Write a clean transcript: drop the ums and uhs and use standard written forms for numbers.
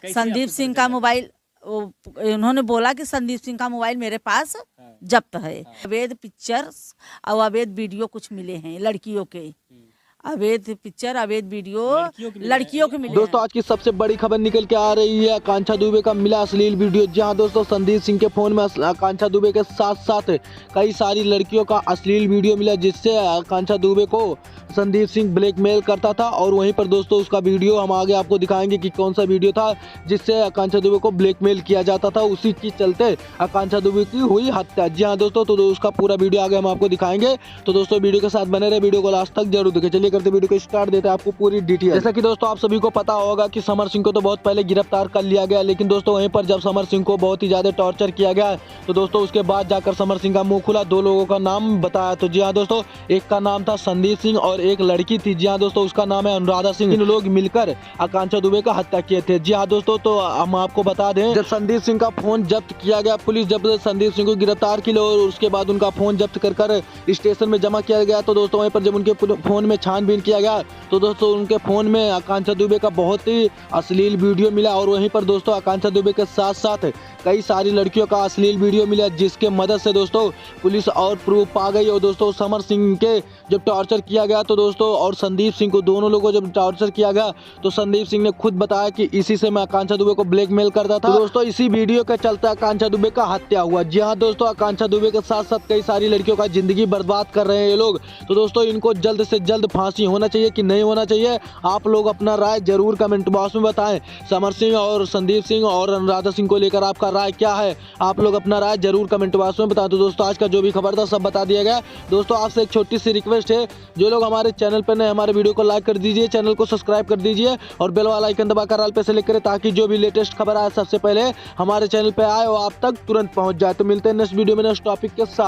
संदीप सिंह का मोबाइल, उन्होंने बोला कि संदीप सिंह का मोबाइल मेरे पास जब्त है। अवैध पिक्चर्स और अवैध वीडियो कुछ मिले हैं लड़कियों के, अवैध पिक्चर अवैध वीडियो लड़कियों के मिले। दोस्तों आज की सबसे बड़ी खबर निकल के आ रही है, आकांक्षा दुबे का मिला अश्लील वीडियो। जी हाँ दोस्तों, संदीप सिंह के फोन में आकांक्षा दुबे के साथ साथ कई सारी लड़कियों का अश्लील वीडियो मिला, जिससे आकांक्षा दुबे को संदीप सिंह ब्लैकमेल करता था। और वहीं पर दोस्तों उसका वीडियो हम आगे आपको दिखाएंगे कि कौन सा वीडियो था जिससे आकांक्षा दुबे को ब्लैकमेल किया जाता था। उसी के चलते आकांक्षा दुबे की हुई हत्या। जी हाँ दोस्तों, तो उसका पूरा वीडियो आगे हम आपको दिखाएंगे। तो दोस्तों वीडियो के साथ बने रहे, वीडियो को लास्ट तक जरूर देखें। चलिए करते वीडियो को स्टार्ट, देते हैं आपको पूरी डिटेल। जैसा कि दोस्तों आप सभी को पता होगा कि समर सिंह को तो बहुत पहले गिरफ्तार कर लिया गया, लेकिन दोस्तों वहीं पर जब समर सिंह को बहुत ही ज्यादा टॉर्चर किया गया तो दोस्तों उसके बाद जाकर समर सिंह का मुंह खुला, दो लोगों का नाम बताया। तो जी हाँ दोस्तों, एक का नाम था संदीप सिंह और एक लड़की थी, जी हाँ दोस्तों उसका नाम है अनुराधा सिंह। इन लोग मिलकर आकांक्षा दुबे का हत्या किए थे। जी हाँ दोस्तों, तो हम आपको बता दें, जब संदीप सिंह का फोन जब्त किया गया, पुलिस जब संदीप सिंह को गिरफ्तार की और उसके बाद उनका फोन जब्त कर स्टेशन में जमा किया गया, तो दोस्तों वहीं पर जब उनके फोन में छानबीन किया गया तो दोस्तों उनके फोन में आकांक्षा दुबे का बहुत ही अश्लील वीडियो मिला। और वहीं पर दोस्तों आकांक्षा दुबे के साथ साथ कई सारी लड़कियों का अश्लील वीडियो मिला, जिसके मदद से दोस्तों पुलिस और प्रूफ पा गई। और दोस्तों समर सिंह के जब टॉर्चर किया गया तो दोस्तों और संदीप सिंह को, दोनों लोगों को जब टॉर्चर किया गया तो संदीप सिंह ने खुद बताया कि इसी से मैं आकांक्षा दुबे को ब्लैकमेल करता था। तो दोस्तों इसी वीडियो के चलते आकांक्षा दुबे का हत्या हुआ। जी हाँ दोस्तों, आकांक्षा दुबे के साथ साथ कई सारी लड़कियों का जिंदगी बर्बाद कर रहे हैं ये लोग। तो दोस्तों इनको जल्द से जल्द फांसी होना चाहिए कि नहीं होना चाहिए, आप लोग अपना राय जरूर कमेंट बॉक्स में बताएं। समर सिंह और संदीप सिंह और अनुराधा सिंह को लेकर आपका राय क्या है, आप लोग अपना राय जरूर कमेंट बॉक्स में बताएं। तो दोस्तों आज का जो भी खबर था सब बता दिया गया। दोस्तों आपसे एक छोटी सी रिक्वेस्ट है, जो लोग हमारे चैनल पर नए, हमारे वीडियो को लाइक कर दीजिए, चैनल को सब्सक्राइब कर दीजिए और बेल वाला आइकन दबाकर ऑल पे सेलेक्ट करें, ताकि जो भी लेटेस्ट खबर आए सबसे पहले हमारे चैनल पे आए और आप तक तुरंत पहुंच जाए। तो मिलते हैं नेक्स्ट वीडियो में नेक्स्ट टॉपिक के साथ।